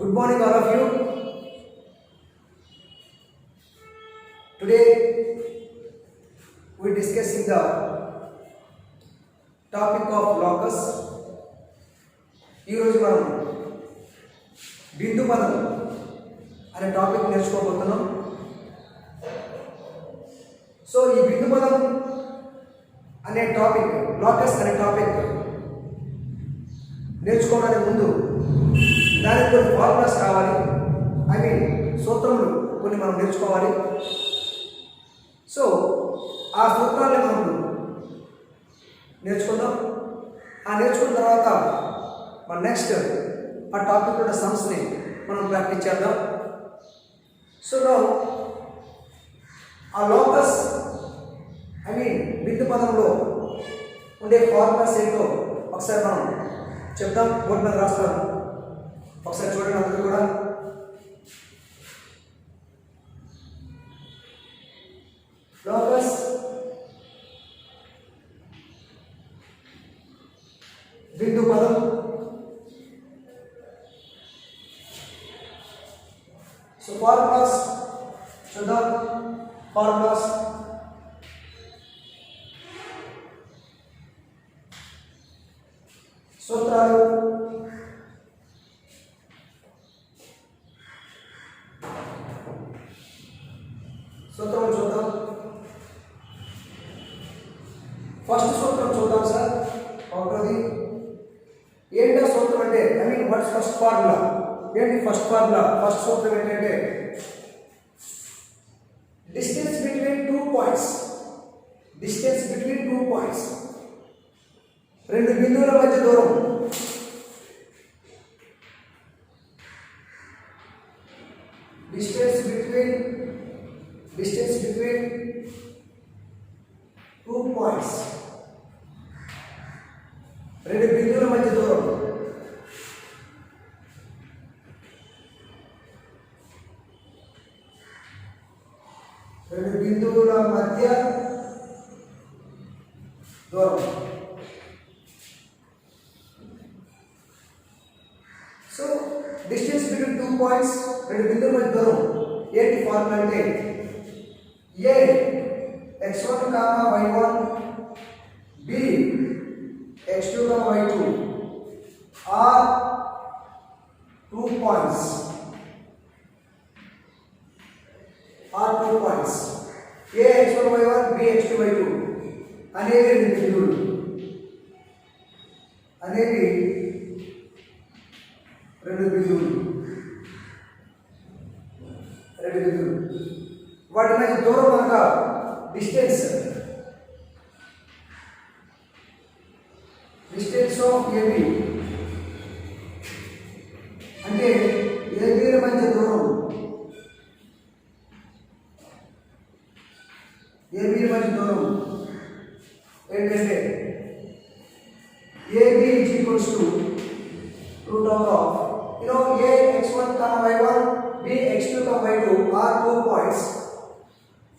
Good morning, all of you. Today we are discussing the topic of locus. ఈరోజు మనం బిందు పదం అనే topic నేర్చుకోబోతున్నాం. So ఈ బిందు పదం అనే టాపిక్, లాకస్ అనే టాపిక్ నేర్చుకోవడానికి ముందు దానికి కొన్ని ఫార్ములాస్ కావాలి. ఐ మీన్ సూత్రములు కొన్ని మనం నేర్చుకోవాలి. సో ఆ సూత్రాన్ని మనం నేర్చుకుందాం. ఆ నేర్చుకున్న తర్వాత మన నెక్స్ట్ ఆ టాపిక్ ఉన్న సమ్స్ని మనం ప్రాక్టీస్ చేద్దాం. సో ఆ లోకస్ ఐ మీన్ బిందు పదంలో ఉండే ఫార్ములాస్ ఏంటో ఒకసారి మనం చెప్దాం. బోర్డు మీద రాస్తాను, ఒకసారి చూడండి అందరూ కూడా. లోకస్ బిందు పదం సో ఫార్ములాస్ చూద్దాం. ఫార్ములాస్ సూత్రాలు సూత్రం చూద్దాం. ఫస్ట్ సూత్రం చూద్దాం సార్. ఒకటి ఏంటో సూత్రం అంటే I mean what's first formula ఏంటి? ఫస్ట్ ఫార్ములా ఫస్ట్ సూత్రం ఏంటంటే distance between two points. Distance between two points, రెండు బిందువుల మధ్య దూరం. డిస్టెన్స్ బిట్వీన్ టూ పాయింట్స్, రెండు బిందువుల మధ్య దూరం. రెండు బిందువుల మధ్య దూరం. So distance between two points, రెండు బిందువుల మధ్య దూరం ఏంటి ఫార్ములా అంటే A x1, y1, b x2, y2 are 2 points. a x1, y1, b x2, y2 అనేవి రెండు బిందువులు. వాటి మధ్య దూరం కనుక డిస్టెన్స్ ఆఫ్ ఏబి అంటే ఏబిల మధ్య దూరం, ఏంటంటే AB is equals to root over of a x1, y1, b x2, y2 are 2 points.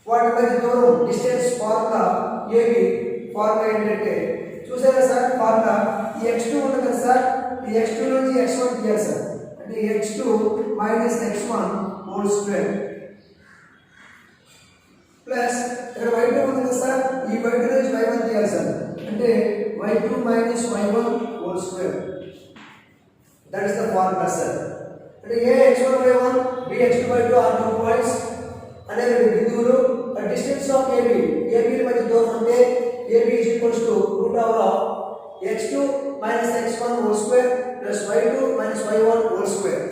వాటి మధ్య దూరం డిస్టెన్స్ ఫార్ములా ఏబి ఫార్ములా ఏంటంటే చూసారా సార్? ఫార్ములా ఈ x2 ఉంది కదా సార్, ఈ x2 నుంచి x1 తీయాలి సార్. అంటే x2 minus x1 whole square plus ఇక్కడ y2 ఉంది కదా సార్, ఈ y2 నుంచి y1 తీయాలి సార్. అంటే y2 minus y1 whole square. That is the formula sir. అంటే a x1, y1, b x2, y2 are 2 points అనే రెండు బిందువులు. డిస్టెన్స్ ఆఫ్ ఏబి, ఏబిల మధ్య దూరం అంటే AB is equals to root over of x2 minus x1 whole square plus y2 minus y1 whole square.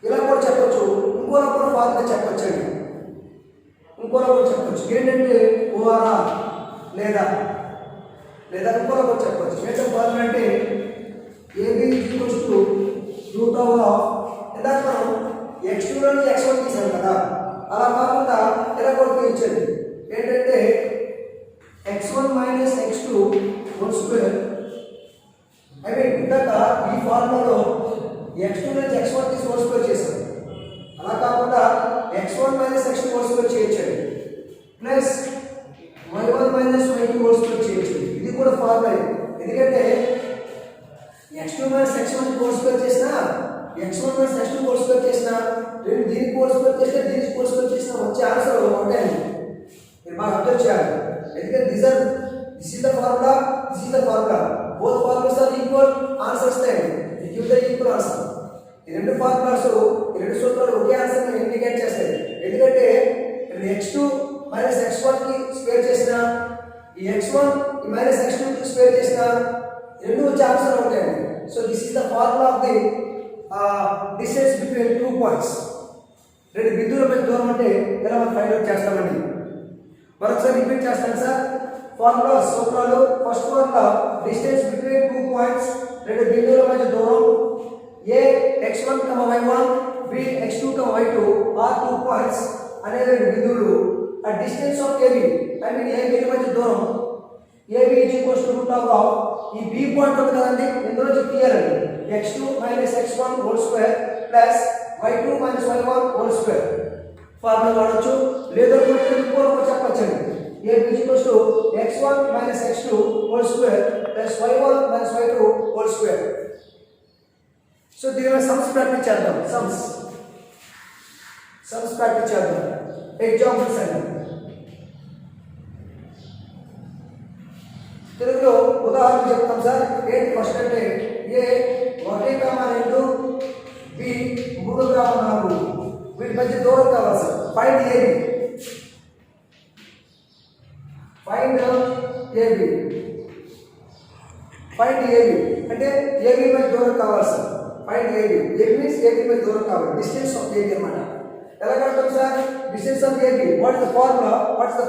ఇలా కూడా చెప్పొచ్చు. ఇంకోలా కూడా ఫార్ములా చెప్పొచ్చు అండి. ఏంటంటే ఓఆర్ఆర్ లేదా ఇంకోలా కూడా చెప్పొచ్చు. ఏంటంటే ఫార్ములా అంటే AB is equals to root over of ఇందాక మనం x2 నుంచి x1 తీసాం కదా, అలా కాకుండా ఇలా కూడా తీర్చండి. ఏంటంటే x1 minus x2 whole square. I mean ఇందాక ఈ ఫార్ములాలో x2 నుంచి x1 తీసి హోల్ స్క్వేర్ చేశాం. అలా కాకుండా x1 minus x2 whole square చేయొచ్చండి. Plus y1 minus y2 whole square చేయొచ్చు. ఇది కూడా ఫార్ములా. ఎందుకంటే x2 x2 minus x1 whole square చేసినా x1 minus x2 whole square చేసినా రెండు దీనికి హోల్ స్క్వేర్ చేస్తే దీనికి హోల్ స్క్వేర్ చేసినా వచ్చే ఆన్సర్ ఒకటే అండి. మీరు బాగా అర్థం చేయాలి. ఎందుకంటే this is the formula, this is the formula. Both formulas are equal, answer వస్తాయి. It give the equal answer. ఈ రెండు ఫార్ములాస్, ఈ రెండు సూత్రాలు ఒకే ఆన్సర్ ని ఇండికేట్ చేస్తాయి. ఎందుకంటే x2 మైనస్ x1 కి స్క్వేర్ చేసినా ఈ x1 ఈ మైనస్ x2 కి స్క్వేర్ చేసినా రెండు వచ్చే ఆన్సర్ ఉంటాయండి. So this is the formula of the distance between 2 points. రెండు బిందువుల మధ్య దూరం అంటే ఎలా మనం ఫైండ్ అవుట్ చేస్తామండి. మరొకసారి రిపీట్ చేస్తాను సార్. ఫార్ములా సూత్రాలు. First formula distance between 2 points, రెండు బిందువుల మధ్య దూరం. ఏ x1, y1, b x2, y2 are 2 points అనే రెండు బిందువులు. ఆ distance of AB, I mean AB మధ్య దూరం. AB is equals to root of ఈ B పాయింట్ ఉంది కదండి, ఇందులో తీయాలండి. x2 minus x1 whole square plus y2 minus y1 whole square formula వాడొచ్చు. లేదా పూర్వక చెప్పొచ్చండి. AB is equals to x1 minus x2 whole square plus y1 minus y2 whole square. So దీనిలో sums practice చేద్దాం. Sums practice చేద్దాం. Examples అండి. తెలుగులో ఉదాహరణ చెప్తాం సార్. ఏంటి ఫస్ట్ అంటే ఏ 1,2 బి 3,4 వీటి మధ్య దూరం కావాలి సార్. Find AB. అంటే ఏబి మధ్య దూరం కావాలి sir. Find AB. AB means AB మధ్య దూరం కావాలి. డిస్టెన్స్ ఆఫ్ ఏబి అన్నమాట. ఎలా కడతాం sir? Distance of AB. What is the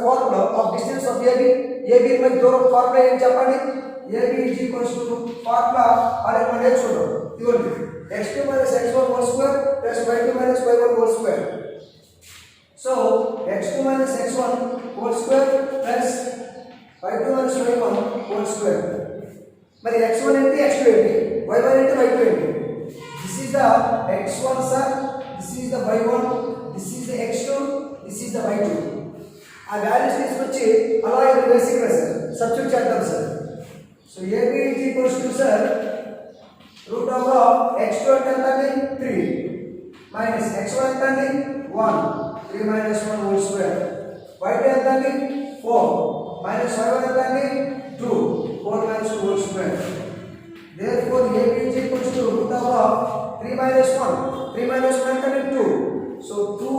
formula of distance of AB? AB మధ్య దూరం ఫార్ములా ఏం చెప్పండి? AB is equals to formula అనేది మనం నేర్చుకుంటాం. ఇదిగోండి x2 minus x1 whole square plus y2 minus y1 whole square. So x2 minus x1 whole square plus y2 minus y1 whole square. మరి x1 ఏంటి, x2 ఏంటి, y1 ఏంటి, y2 ఏంటి? This is the x1 sir, this is the y1, this is the x2, this is the y2. ఆ values తీసుకొచ్చి అలా ఇది బేసిక్గా సార్ సబ్స్టిట్యూట్ చేద్దాం sir. So AB is equals to sir root of x2 అంటే ఎంత అండి 3 మైనస్ x1 ఎంత అండి 1 3 మైనస్ 1 హోల్ స్క్వేర్. y2 ఎంత అండి 4 మైనస్ y1 ఎంత అండి 2 4 minus 2 whole square. therefore AB is equals to root of 3 minus 1. 3 minus 1 ఎంత అండి 2. so 2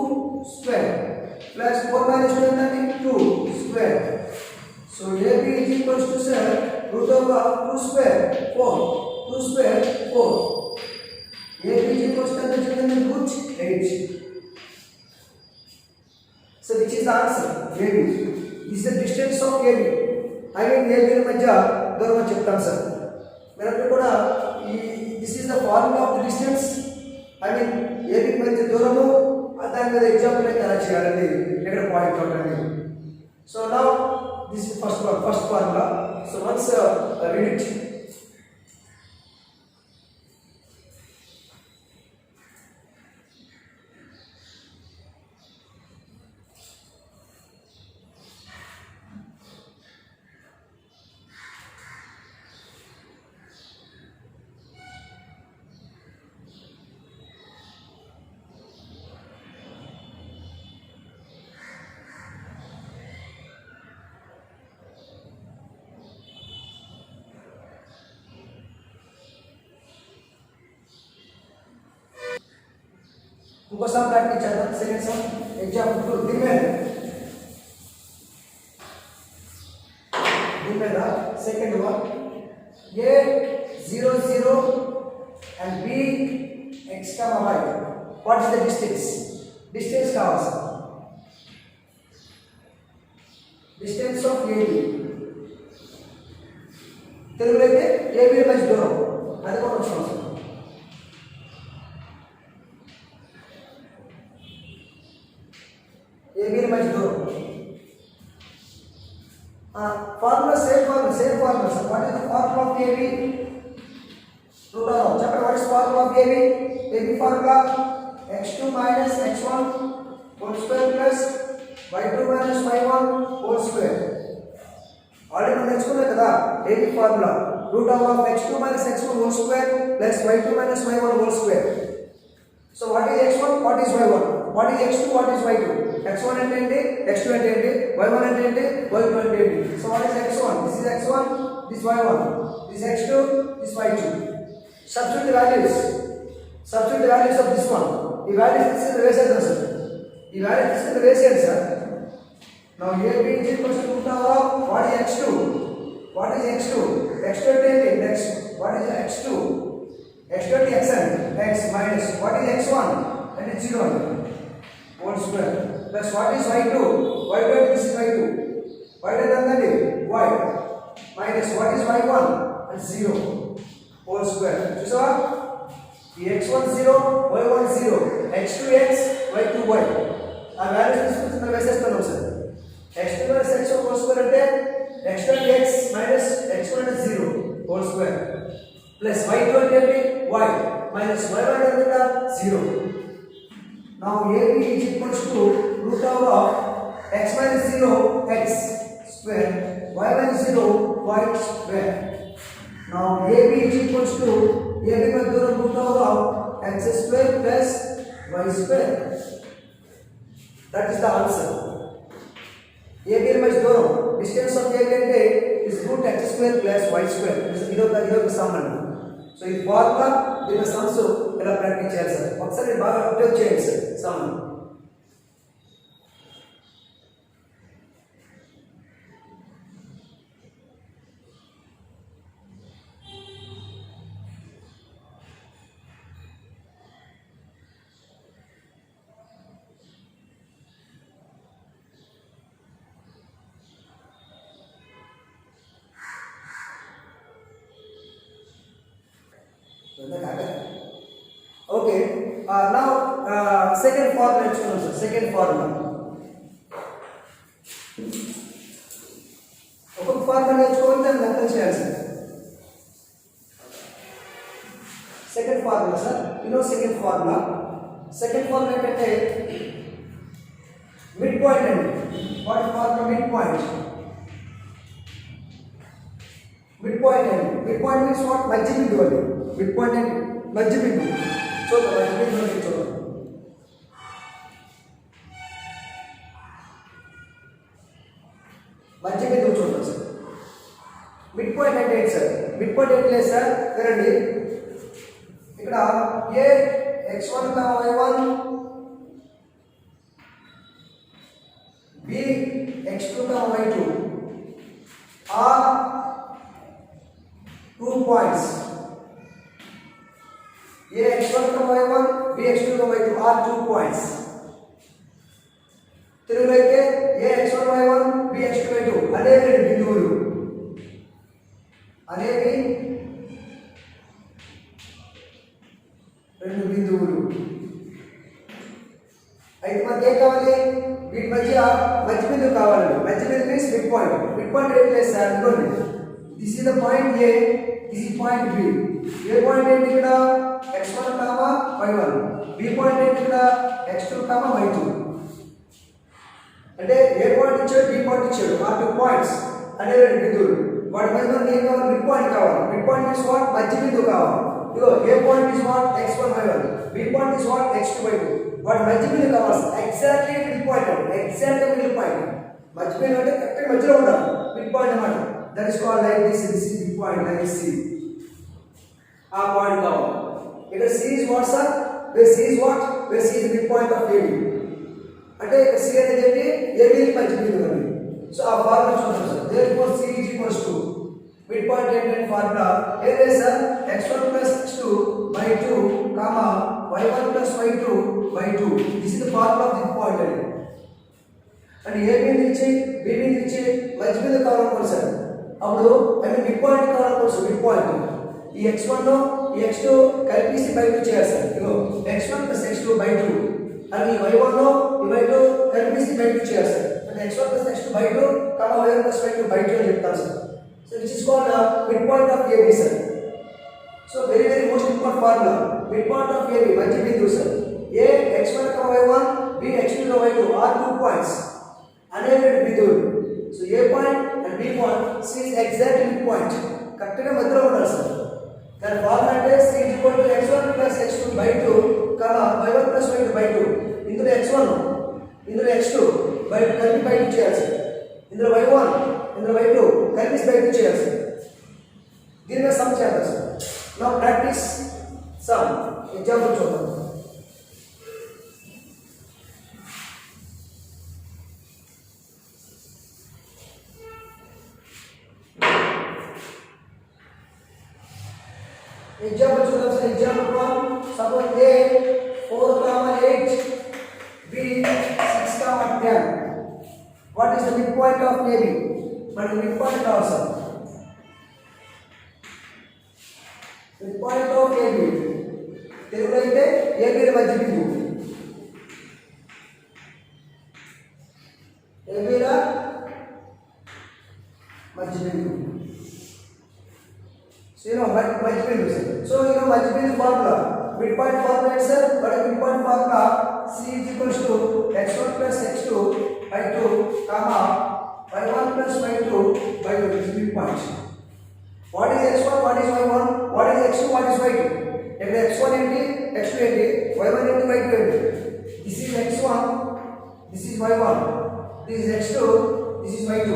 square plus 4 minus 2 ఎంత అండి 2 square. so AB is equals to sir root of 2 square 4. 2 square 4. AB is equals to root 8. So which is the answer? AB. This is the distance of AB. I mean AB మధ్య దూరం చెప్తాం sir. మీరు కూడా this is the formula of the distance. I mean AB మధ్య దూరము దాని మీద example అయితే ఎలా చేయాలండి, ఇక్కడ పాయింట్ అవుట్ అండి. So now this is first formula. So once read it. ఇంకో సమ్ ప్రాక్టీస్ చేద్దాం. సెకండ్ సమ్ ఎగ్జాంపుల్ దీని మీద second one A 0 0 and B x, y. What is the distance కావాలి సార్. Distance of AB. తెలుగులో అయితే AB మధ్య దూరం అది కూడా వచ్చిన సార్. ఏబి మధ్య దూరం formula same formula sir. What is the formula of AB? Root of చెప్పండి. What is formula of AB? AB formula x2 minus x1 whole square plus y2 minus y1 whole square. Already మనం నేర్చుకున్నాం కదా AB formula. root of x2 minus x1 whole square plus y2 minus y1 whole square. So what is x1, what is y1, what is x2, what is y2? x1 అంటే ఏంటి, x2 అంటే ఏంటి, y1 అంటే ఏంటి, y2 అంటే ఏంటి? So what is x1? This is x1, this y1, this x2, this y2. Substitute the values. Substitute the values of this one. The values తీసుకుని వేసేద్దాం సార్. ఈ వాల్యూ తీసుకుని వేసేయండి sir. Now AB is equals to root of what is x2? What is x2? x2 అంటే ఏంటి? x. What is x2? x2 అంటే x అండి. x minus what is x1? అంటే 0 whole square plus what is y2? y2 అంటే this is y2. y2 అంటే ఎంతండి? y minus what is y1? అంటే 0 whole square. చూసావా? ఈ x1 0, y1 0, x2 x, y2 y. ఆ వాల్యూస్ తీసుకుని వేసేస్తాను sir. x2 minus x1 whole square అంటే x2 అంటే x minus x1 అంటే 0 whole square plus y2 అంటే y minus y1 అంటే 0. Now AB is equals to root of x minus 0 x square y minus 0 y square. Now AB is equals to AB का दूर root of x square plus y square. That is the answer. AB మధ్య దూరం distance of AB అంటే is root x square plus y square. ఇదొక some అండి. So ఈ formula దీని sums ఎలా ప్రాక్టీస్ చేయాలి సార్, ఒకసారి బాగా అప్డేట్ చేయండి sir some. Okay, now second formula నేర్చుకున్నాం సార్. సెకండ్ ఫార్ములా ఒక్కొక్క ఫార్ములా నేర్చుకోవాలి, దాన్ని అర్థం చేయాలి sir. Second formula sir, second formula ఏంటంటే మిడ్ పాయింట్ అండి. What formula? మిడ్ పాయింట్ అండి. Mid point means what? మధ్య బిందువు అండి. మిడ్ పాయింట్ అంటే మధ్య బిందువు. చూద్దాం మధ్య బిందువు చూద్దాం. మధ్య బిందువు చూద్దాం సార్. మిడ్ పాయింట్ అంటే ఏంటి సార్? మిడ్ పాయింట్ ఏంటి లేదు సార్, వినండి. ఇక్కడ ఏ x1 y1 b x2 y2 are 2 points. A x1 y1 b x2 y2 are 2 points. తెలుగులో అయితే a x1 y1 b x2 y2 అనేవి రెండు బిందువులు. అయితే మనకి ఏం కావాలి? వీటి మధ్య బిందువు కావాలండి. మధ్య బిందువు means mid point. Mid point ఏం లేదు సార్, ఇదిగోండి. This is the point A, this is point B. A point ఏంటి ఇక్కడ? x1 y1. బి పాయింట్ ఏంటి ఇక్కడ? x2 y2. అంటే ఏ పాయింట్ ఇచ్చాడు, బి పాయింట్ ఇచ్చాడు. ఆ 2 పాయింట్స్ అంటే రెండు బిందువులు. వాటి మధ్య మనకి ఏం కావాలి? మిడ్ పాయింట్ కావాలి. Mid point means what? మధ్య బిందువు కావాలి. ఇదిగో A point is what? x1 y1. B point is what? x2 y2. వాటి మధ్య బిందువు కావాలి. ఎగ్జాక్ట్లీ మిడ్ పాయింట్ అండి. Exactly mid point. మధ్య బిందువు అంటే కరెక్ట్ మధ్యలో ఉండాలి. మిడ్ పాయింట్ అన్నమాట. That is called like this. This is mid point, like C. ఆ పాయింట్ కావాలి. ఇక్కడ C is what sir? Where C is what? Where C is the midpoint of AB. అంటే ఇక్కడ C అనేది ఏంటి? AB కి మధ్య బిందువు అండి. సో ఆ ఫార్ములా చూద్దాం sir. therefore C is equals to midpoint ఏంటంటే ఫార్ములా ఏదే sir? x1 plus x2 by 2, y1 plus y2 by 2. This is the formula of the midpoint అండి. అంటే ఏ బిందువు ఇచ్చి బి బిందువు ఇచ్చి మధ్య బిందువు కావాలనుకోండి సార్. అప్పుడు అంటే మిడ్ పాయింట్ కావాలనుకోండి సార్. మిడ్ పాయింట్ ఈ x1 ఈ x2 కలిపేసి బై 2 చేయాలి sir. Ego x1 plus x2 by 2 అని y1 ఈ y2 కలిపేసి బై 2 చేయాలి సార్. అంటే x1 plus x2 by 2, y1 plus y2 by 2 అని చెప్తాను sir. So this is called mid point of AB sir. So very most important formula. Mid point of AB మధ్య బిందువు sir. A x1 y1 b x2 y2 are 2 points అనేవి బిందువులు. So A point and B point, C is exactly mid point. కరెక్ట్గా మధ్యలో ఉండాలి sir. దాని formula c x1 + x2 / 2, y1 + y2 / 2. ఇందులో x1 ఇందులో x2 కలిపి బై 2 చేయాలి సార్. ఇందులో y1 ఇందులో y2 కలిపి బై 2 చేయాలి సార్. దీని మీద సమ్ చేయాలి sir. Now practice some. Example చూద్దాం. Example చూద్దాం sir. Example 1, suppose A 4, 8, B 6, 10. What is the midpoint of AB? మనకి midpoint కావాలి సార్. Midpoint of AB తెలుగులో అయితే AB ల మధ్య బిందువు. AB ల మధ్య బిందువు. So you know multiple sir. So you know multiple formula. Midpoint formula is sir. What is midpoint formula? C is equals to x1 plus x2 by 2, comma y1 plus y2 by 2 is midpoint. What is x1? What is y1? What is x2? What is y2? If x1 empty, x2 empty, y1 empty, y2 empty. This is x1. This is y1. This is x2. This is y2.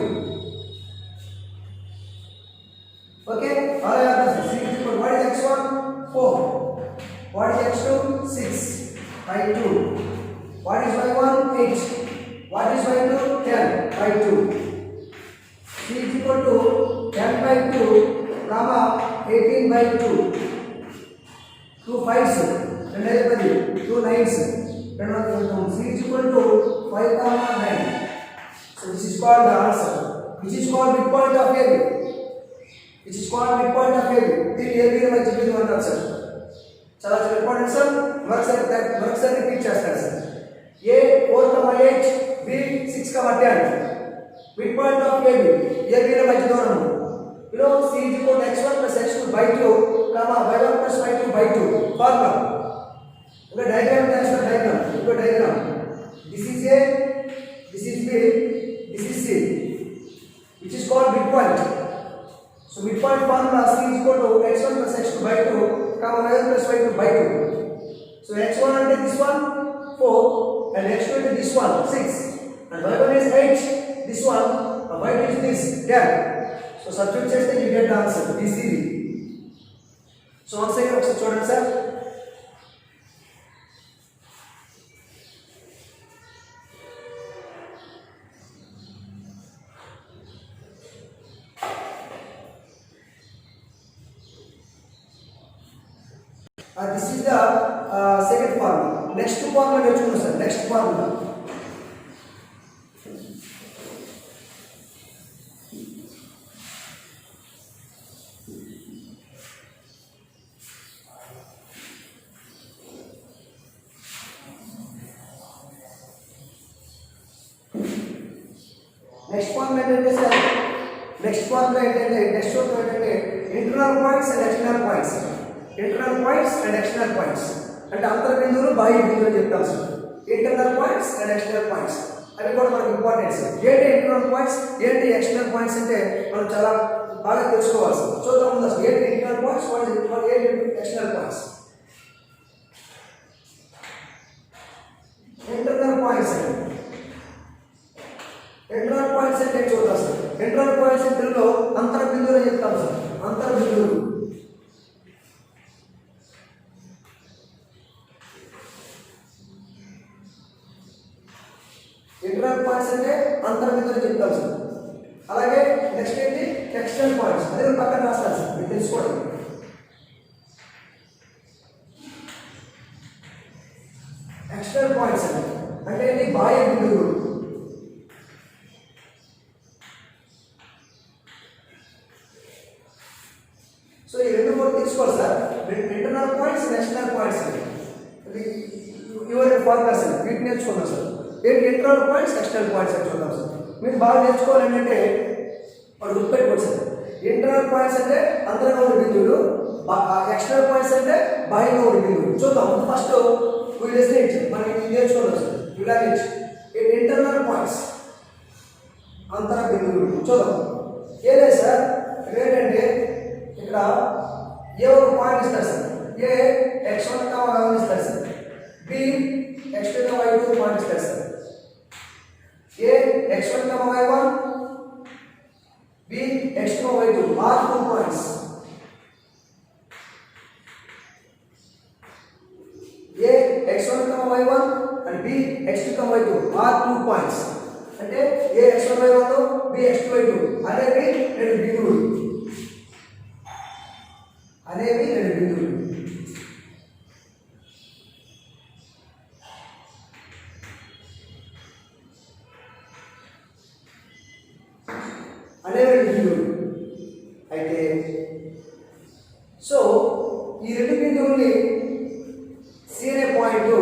Okay, all I have is what is x1? 4. What is x2? 6 by 2. What is y1? 8. What is y2? 10 by 2. C is equal to 10 by 2, comma 18 by 2. 2 5s, 2 9s. C is equal to 5, comma 9. So this is called the answer, which is called midpoint of AB. Which is called midpoint of AB. దీని AB ల మధ్య బిందువు అంటారు sir. చాలా చాలా important sir. మరొకసారి repeat చేస్తాను sir. A 4, 8, B 6, 10. Midpoint of AB. AB ల మధ్య దూరం. You know C is equal to x1 plus x2 by 2, comma y1 plus y2 by 2. Formula. ఒక డయాగ్రామ్ చేస్తాను. Diagram. This is A, this is B, this is C. Which is called midpoint. So midpoint formula C is equal to x1 plus x2 by 2, comma y1 plus y2 by 2. So x1 and this one 4, and x2 and this one 6, and y1 is 8, this one, and y2 is this 10. So substitute చేస్తే you get the answer. This is easy. So once again ఒకసారి చూడండి sir. This is the second formula. Next formula నేర్చుకున్నాం sir. Next formula. Next formula ఏంటంటే sir. Next formula ఏంటంటే internal points and external points. Internal points and external points. అంటే అంతర్ బిందువులు బాహ్య బిందువులు చెప్తాం sir. Internal points and external points అవి కూడా మనకు ఇంపార్టెంట్ సార్. ఏంటి ఇంటర్నల్ పాయింట్స్, ఏంటి ఎక్స్టర్నల్ పాయింట్స్ అంటే మనం చాలా బాగా తెలుసుకోవాలి సార్. చూద్దాం ముందు అసలు ఏంటి ఇంటర్నల్ పాయింట్స్, ఏంటి ఎక్స్టర్నల్ పాయింట్స్. ఇంటర్నల్ పాయింట్స్ అంటే చూద్దాం సార్. ఇంటర్నల్ పాయింట్స్ ఇంటర్లో అంతర్ బిందువులు చెప్తాం సార్. అంతర్ బిందువులు ఇంటర్నల్ పాయింట్స్ అంటే అంతర్ బిందువులు చెప్తాం సార్. అలాగే నెక్స్ట్ ఏంటి ఎక్స్టర్నల్ పాయింట్స్, అదే పక్కన రాస్తాను సార్ మీరు తెలుసుకోవడం. ఎక్స్టర్నల్ పాయింట్స్ అంటే ఏంటి బాహ్య బిందువులు. సో ఈ రెండు కూడా తీసుకోవాలి sir. Internal points external points ఇవన్నీ ఫార్ములాస్ వీటిని నేర్చుకున్నాం సార్. ఏంటి ఇంటర్నల్ పాయింట్స్ ఎక్స్టర్నల్ పాయింట్స్ అని చూద్దాం సార్. మీరు బాగా నేర్చుకోవాలి ఏంటంటే వాడు గుర్తుపెట్టుకోవచ్చు సార్. ఇంటర్నల్ పాయింట్స్ అంటే అంతరంగా ఉండే బిందువులు, ఎక్స్టర్నల్ పాయింట్స్ అంటే బాహ్యంగా ఉండే బిందువులు. చూద్దాం ఫస్ట్ మనకి నేర్చుకున్నాం సార్. ఇలా ఇంటర్నల్ పాయింట్స్ అంతర బిందువులు చూద్దాం. ఏదే సార్ ఏంటంటే ఇక్కడ ఏ ఒక పాయింట్ ఇస్తారు సార్, ఏ x1 y1 ఇస్తారు sir, b x2 y2 point ఇస్తారు sir, A x1 y1, b x2 y2 are 2 points, A x1 y1 and b x2 y2 are 2 points. అంటే A x1 y1 b x2 y2 అనేవి రెండు బిందువులు, అనేవి రెండు బిందువులు. అనేవి రెండు బిందువులు అయితే సో ఈ రెండు బిందువుల్ని సి అనే పాయింట్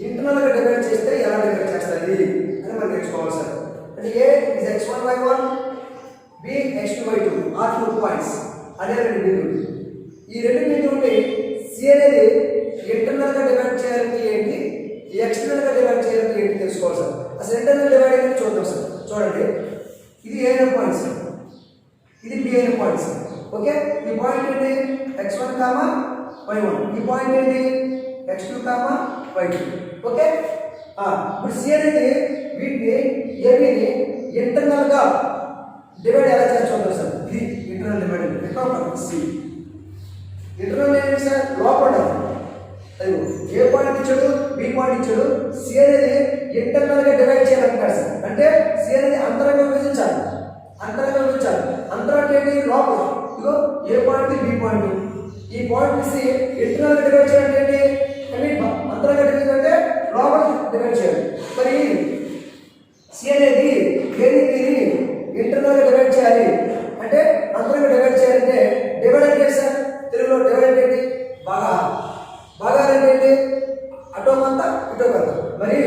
ఇంటర్నల్గా డివైడ్ చేస్తే ఎలా డివైడ్ చేస్తుంది అని మనం నేర్చుకోవాలి సార్. అంటే A is x1 y1, b x2 y2 are 2 points అనే రెండు బిందువులు. ఈ రెండు బిందువుల్ని సి అనేది ఇంటర్నల్గా డివైడ్ చేయాలంటే ఏంటి, ఎక్స్టర్నల్గా డివైడ్ చేయాలంటే ఏంటి తెలుసుకోవాలి సార్. అసలు ఇంటర్నల్ డివైడ్ అనేది చూద్దాం సార్. చూడండి, ఇది ఏ అనే పాయింట్ సార్, ఇది బి అనే పాయింట్ సార్. ఓకే, ఈ పాయింట్ ఏంటి x1 y1, ఈ పాయింట్ ఏంటి x2 y2. ఓకే, ఇప్పుడు సి అనేది వీటిని ఏబిని ఇంటర్నల్గా డివైడ్ ఎలా చేస్తాం సార్. ఇది ఇంటర్నల్ డివైడ్ ఎక్కడ సి ఇంటర్నల్ ఏంటి సార్, లోపల అయ్యో ఏ పాయింట్ ఇచ్చాడు బి పాయింట్ ఇచ్చాడు, సి అనేది ఇంటర్నల్గా డివైడ్ చేయాలంటారు సార్. అంటే సి అనేది అంతరంగా విభజించాలి, అంతరంగా విభజించాలి. అంతరం ఏంటి లోపల, ఇదిగో ఏ పాయింట్ బి పాయింట్, ఈ పాయింట్ సి ఇంటర్నల్గా డివైడ్ చేయాలంటే ఏంటి, అంతరంగా డివైడ్ అంటే లోపల డివైడ్ చేయాలి. మరి సి అనేది ఏది బిని ఇంటర్నల్గా డివైడ్ చేయాలి అంటే అంతరంగా డివైడ్ చేయాలంటే డివైడ్ అంటే సార్ తెలుగులో డివైడ్ ఏంటి, బాగా బాగా అంటే ఏంటి, అటో కొంత ఇటో కొంత. మరి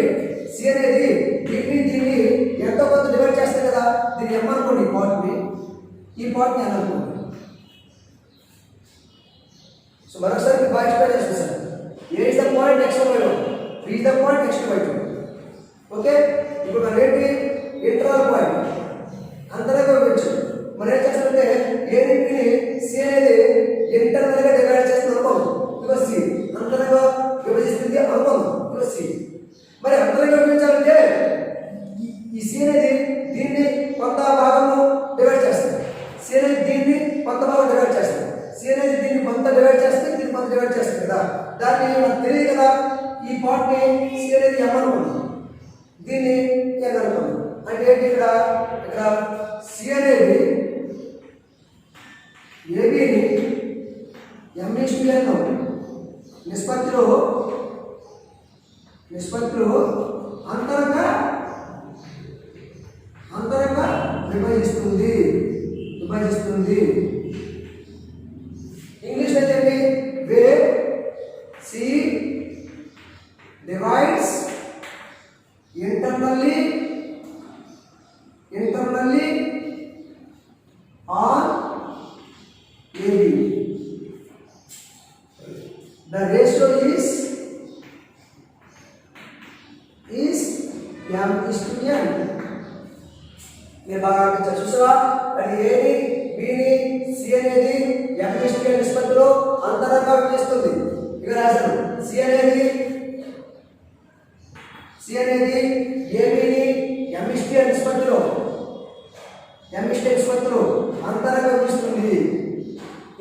సి అనేది దీన్ని ఎంతో కొంత డివైడ్ చేస్తాయి కదా, దీన్ని ఎం అనుకోండి, ఈ పార్ట్ని, ఈ పార్ట్ని అని అనుకోండి. సో మరొకసారి బాగా ఎక్స్ప్లెయిన్ చేస్తాను sir. A is the point x1 y1, b is the point x2 y2. Okay, ఇప్పుడు మనం ఏంటి ఇంటర్నల్ పాయింట్ అంతరంగా విభజించాం. మనం ఏం చేస్తామంటే ఏనిటిని సి అనేది ఇంటర్నల్గా డివైడ్ చేస్తుంది అనుకోండి, ఇదిగో సి అంతరంగా విభజిస్తుంది అనుకోండి, ఇదిగో సి. మరి అంతరంగా విభజించాలంటే ఈ సి అనేది దీన్ని కొంత భాగము డివైడ్ చేస్తుంది, సి అనేది దీన్ని కొంత భాగం డివైడ్ చేస్తుంది, సి అనేది దీన్ని కొంత డివైడ్ చేస్తుంది, దీన్ని కొంత డివైడ్ చేస్తుంది కదా. దాన్ని మనకు తెలియదు కదా, ఈ పార్ట్ని సి అనేది ఎం అనుకోండి, దీన్ని ఎన్ అనుకోండి. అంటే ఏంటి ఇక్కడ ఇక్కడ సి అనేది ఏబిని ఎంఈస్టిఎన్ నిష్పత్తిలో అంతరంగా విభజిస్తుంది. ఇంగ్లీష్ అయితే way see divides internally on AB. The ratio is m:n. ये बागा చూసావా, అది ఏని బిని సి అనేది m:n నిష్పత్తిలో అంతరంగా విభజిస్తుంది. ఇక రాశాను సి అనేది ఏబిని m:n నిష్పత్తిలో అంతరంగా విభజిస్తుంది.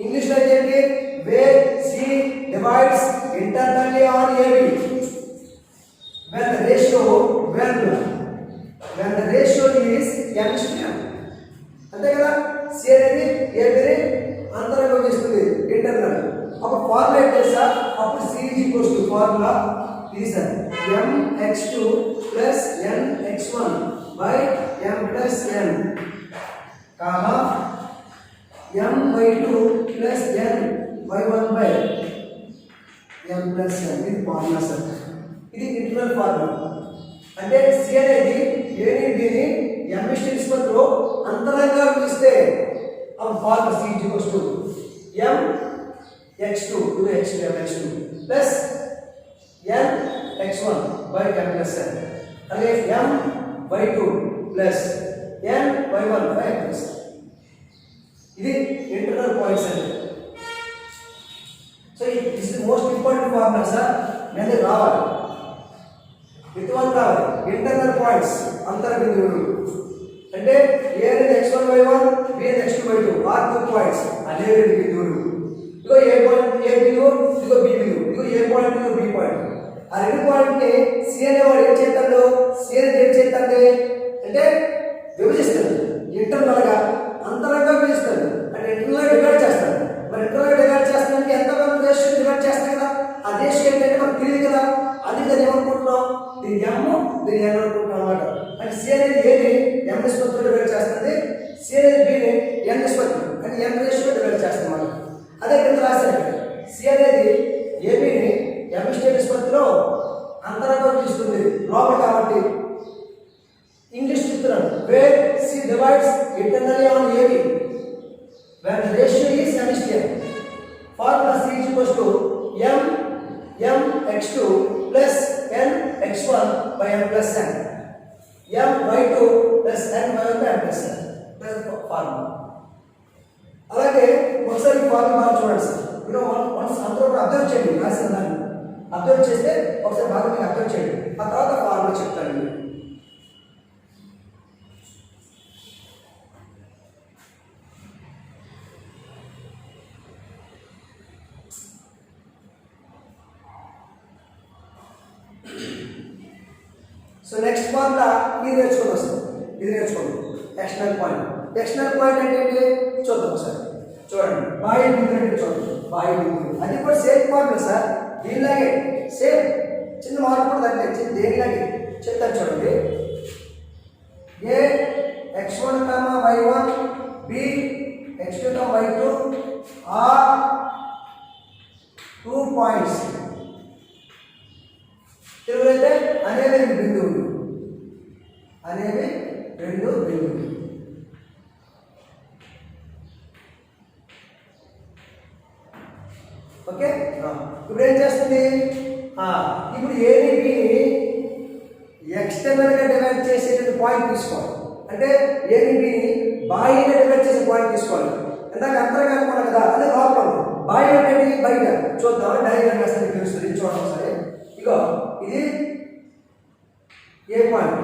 ఇంగ్లీష్ లో ఏంటి, way C divides internally on AB when the ratio is m:n. అంతే కదా, సి అనేది ఏబిని అంతరంగా విభజిస్తుంది ఇంటర్నల్. అప్పుడు ఫార్ములా ఏంటి తెలుసా, అప్పుడు C is equals to formula ఇది sir, mx2 plus nx1 by m plus n comma my2 plus ny1 by m plus n. ఇది ఫార్ములా సార్, ఇది ఇంటర్నల్ ఫార్ములా. అంటే సి అనేది ఏని బిని m:n నిష్పత్తిలో అంతరంగా విభజిస్తే అప్పుడు formula C is equals to mx2 plus nx1 by m plus n. అలాగే my2 plus ny1 by m plus n. ఇది ఇంటర్నల్ పాయింట్స్ అంటే. So this is most important formula sir, నేను రావాలి విత్వాన్ కావాలి. ఇంటర్నల్ పాయింట్స్ అంతర బిందువులు అంటే ఏ అనేది x1y1, b అనేది x2y2, ఆ 2 పాయింట్స్ అదే రెండు బిందువులు. ఇగో ఏ పాయింట్ ఏ బిందువు, ఇగో బి బిందువు, ఇగో ఏ పాయింట్, ఇగో బి పాయింట్. ఆ రెండు పాయింట్ ని సి అనేవాడు ఏం చేస్తాడు, సి అనేది ఏం చేస్తుంది అంటే విభజిస్తాడు. ఇంటర్నల్ గా అంతరంగా విభజిస్తాడు అంటే ఇంటర్నల్ గా డివైడ్ చేస్తాడు. మరి ఇంటర్నల్ గా డివైడ్ చేస్తానికి ఎంత రేషియో డివైడ్ చేస్తాం కదా, ఆ రేషియో ఏంటంటే మనకు తెలియదు కదా. అది దాన్ని ఏమనుకుంటున్నాం, దీని ఎమ్ దీని ఎన్ అనుకుంటున్నాం అనమాట. అంటే సి అనేది ఏది ఎం నిష్పత్తిలో డివైడ్ చేస్తుంది, సి అనేది బిని ఎన్ నిష్పత్తి అంటే ఎన్ రేషియో డివైడ్ చేస్తాం అన్నమాట. అదే కింద రాశాను, సి అనేది ఏబిని ఎం స్టేట్ నిష్పత్తిలో అంతరంగా విభజిస్తుంది లోపల కాబట్టి. ఇంగ్లీష్ చెప్తున్నాను, where C divides internally on AB when the ratio is M/N. Formula C is equals to m x2 plus n x1 by m plus n. m y2 plus n y1 by m plus n. That's the formula. అలాగే ఒకసారి ఈ formula బాగా చూడండి sir. మీరు once అందరూ కూడా observe చేయండి, రాసిన దాన్ని అబ్జర్వ్ చేస్తే ఒకసారి బాగా మీరు అబ్జర్వ్ చేయండి. ఆ తర్వాత ఫార్ములా చెప్తాను. సో నెక్స్ట్ ఫార్ములా ఇది నేర్చుకుందాం సార్. ఇది నేర్చుకోండి ఎక్స్టర్నల్ పాయింట్. ఎక్స్టర్నల్ పాయింట్ అంటే ఏంటి చూద్దాం సార్. చూడండి బాహ్య బిందువు అంటే చూడండి బాహ్య బిందువు, అది కూడా సేమ్ ఫార్ములా సార్. దీనిలాగే సేమ్, చిన్న మార్పు కూడా అంటే దేనిలాగే చెప్తాను చూడండి. A x1, y1, b x2, y2 are 2 points. తెలుగులో అనేవి రెండు బిందువులు, అనేవి రెండు బిందువులు. ఓకే, ఇప్పుడు ఏం చేస్తుంది, ఇప్పుడు ఏని బిని ఎక్స్టర్నల్ గా డివైడ్ చేసేటువంటి పాయింట్ తీసుకోవాలి. అంటే ఏని బిని బాహ్యంగా డివైడ్ చేసే పాయింట్ తీసుకోవాలి. ఇందాక అంతరంగా అనుకున్నాం కదా, అదే లోపల బాహ్యం అంటే బయట. చూద్దాం డైగ్రామ్ వేస్తే తెలుస్తుంది. చూడండి సరే, ఇగో ఇది ఏ పాయింట్,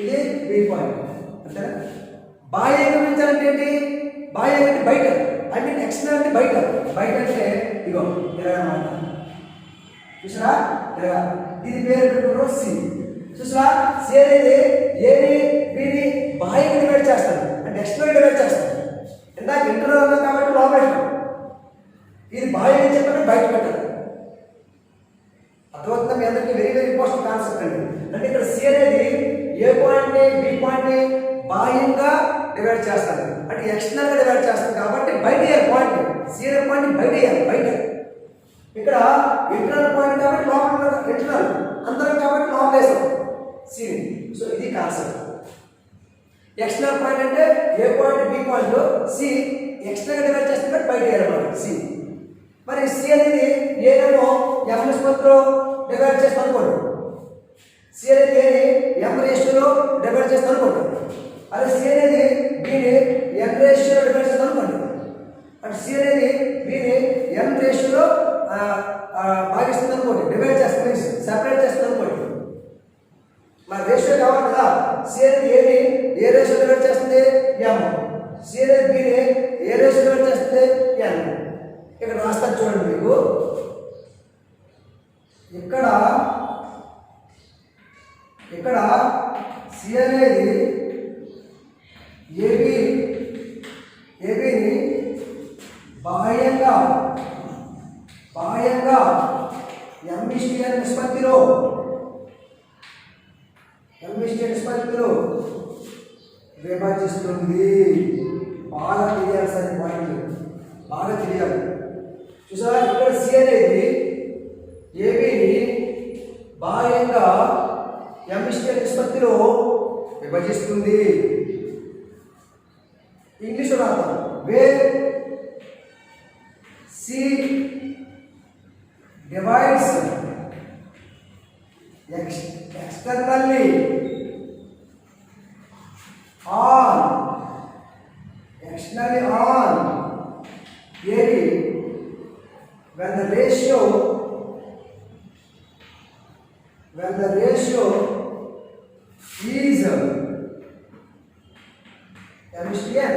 ఇది బి పాయింట్. అంతేనా? బాహ్యంగా గమనించాలంటే ఏంటి, బాహ్యం అంటే బయట, ఐ మీన్ ఎక్స్టర్నల్ అంటే బయట. బయట అంటే ఇగో ఇలాగనమాట. చూసారా ఇలాగా, ఇది పేరు పెట్టుకున్నాడు సి. చూసారా సి అనేది ఏని బిని బాహ్యంగా డివైడ్ చేస్తాడు అంటే ఎక్స్టర్నల్ డివైడ్ చేస్తాడు. ఇందాక ఇంటర్నల్ ఉంది కాబట్టి లోపల, ఇది బాహ్యంగా చెప్పాలి బయట పెట్టాలి. అర్థమవుతుందా మీ అందరికీ? వెరీ వెరీ ఇంపార్టెంట్ కాన్సెప్ట్ అండి. అంటే ఇక్కడ సి అనేది ఏ పాయింట్ ని బి పాయింట్ ని బాహ్యంగా డివైడ్ చేస్తారు అంటే ఎక్స్టర్నల్ గా డివైడ్ చేస్తారు కాబట్టి బయట పాయింట్ సి అనే పాయింట్ బయట బయట. ఇక్కడ ఇంటర్నల్ పాయింట్ కాబట్టి లోపల ఇంటర్నల్, అంతరం కాబట్టి లోపల వేసాం సి. సో ఇది కాన్సెప్ట్. ఎక్స్టర్నల్ పాయింట్ అంటే A point B point, C external గా డివైడ్ చేస్తుంది కాబట్టి బయట వేయాలన్నమాట సి. మరి సి అనేది ఏనేమో ఎం నిష్పత్తిలో డివైడ్ చేస్తాను అనుకోండి, సి అనేది ఏని ఎం రేషియోలో డివైడ్ చేస్తాను అనుకోండి. అదే సి అనేది బిని ఎన్ రేషియోలో డివైడ్ చేస్తాను అనుకోండి. అంటే సి అనేది బిని ఎన్ రేషియోలో భాగిస్తుంది అనుకోండి, డివైడ్ చేస్తుంది, సెపరేట్ చేస్తుంది అనుకోండి. మరి రేషియో కావాలి కదా. సి అనేది ఏని ఏ రేషియో డివైడ్ చేస్తుంది ఎం, సి అనేది బిని ఏ రేషియో డివైడ్ చేస్తుంది ఎన్. ఇక్కడ రాస్తాను చూడండి మీకు. ఇక్కడ ఇక్కడ సి అనేది ఏబిని బాహ్యంగా ఎంబిస్టియన్ నిష్పత్తిలో విభజిస్తుంది. బాగా తెలియాలి సార్, పాయింట్ బాగా తెలియాలి. చూసారా ఇక్కడ సి అనేది ఏబిని బాహ్యంగా ఎంబిస్టియన్ నిష్పత్తిలో విభజిస్తుంది. ఇంగ్లీష్ రాద్దాం, where C divides externally on when the ratio is MSTN.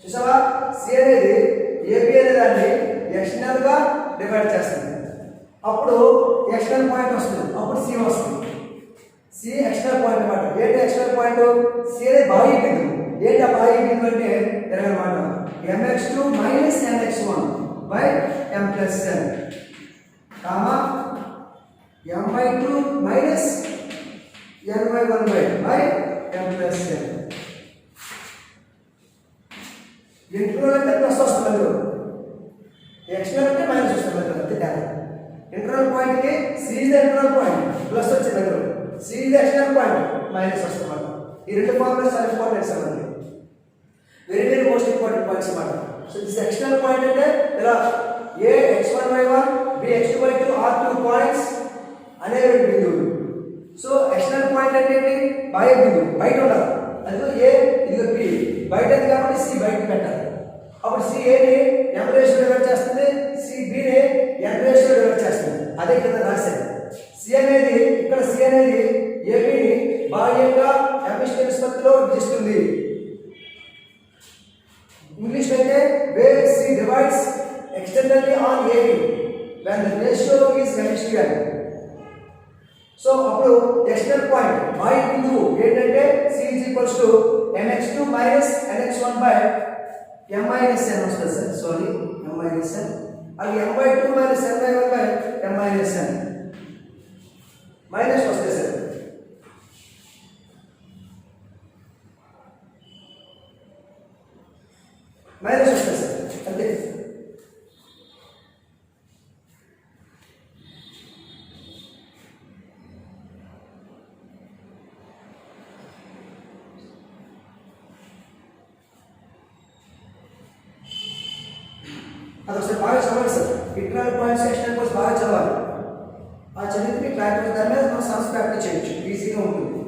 చూసావా సి అనేది ఏబి అనే దాన్ని ఎక్స్టర్నల్ గా డివైడ్ చేస్తుంది. అప్పుడు ఎక్స్టర్నల్ పాయింట్ వస్తుంది, అప్పుడు సి వస్తుంది. సి ఎక్స్టర్నల్ పాయింట్ అన్నమాట. ఏంటి ఎక్స్టర్నల్ పాయింట్? సి అనేది బాహ్య బిందువు. ఏంటి ఆ బాహ్య బిందువు అంటే ఎలాగనమాట, mx2 minus mx1 by m plus n comma m/2 minus n/1 by m plus n. Interval అంటే ప్లస్ వస్తుంది, ఎక్స్టర్నల్ అంటే మైనస్ వస్తుంది అంతే తేడా. ఇంటర్వల్ పాయింట్ కి C is the interval point, plus వచ్చింది దగ్గర, C is the external point, minus వస్తుంది అన్నమాట. ఈ రెండు ఫార్ములాస్ చాలా ఇంపార్టెంట్స్ అన్నమాట, very very most important points అన్నమాట. సో దిస్ ఎక్స్టర్నల్ పాయింట్ అంటే ఇలా ఏ x1y1 b x2y2 are 2 points అనే రెండు బిందువులు. సో ఎక్స్టర్నల్ పాయింట్ అంటే ఏంటి? బాహ్య బిందువు, బయట ఉండాలి. అదిగో ఏ, ఇదిగో బి, బయట కాబట్టి సి బయట పెట్టాలి. అప్పుడు సి ఏని m రేషియో డివైడ్ చేస్తుంది, సి బిని n రేషియో డివైడ్ చేస్తుంది. అదే కింద రాశాను. సి అనేది ఇక్కడ సి అనేది ఏబిని బాహ్యంగా m నిష్పత్తిలో విభజిస్తుంది. ఇంగ్లీష్ అయితే where C divides externally on AB when the ratio is MSTN. So అప్పుడు ఎక్స్టర్నల్ పాయింట్ బాహ్య బిందువు ఏంటంటే C is equals to mx2 minus nx1 by m minus n వస్తుంది sir, sorry m minus n, అది m/2 minus n/1 by m minus n minus వస్తుంది sir. Minus వస్తుంది sir అంతే. అదొకసారి బాగా చదవాలి sir, internal points external points బాగా చదవాలి. ఆ చదివితే మీకు క్లారిటీ దాని మీద మనం సమ్స్ ప్రాక్టీస్ చేయొచ్చు, ఈజీగా ఉంటుంది.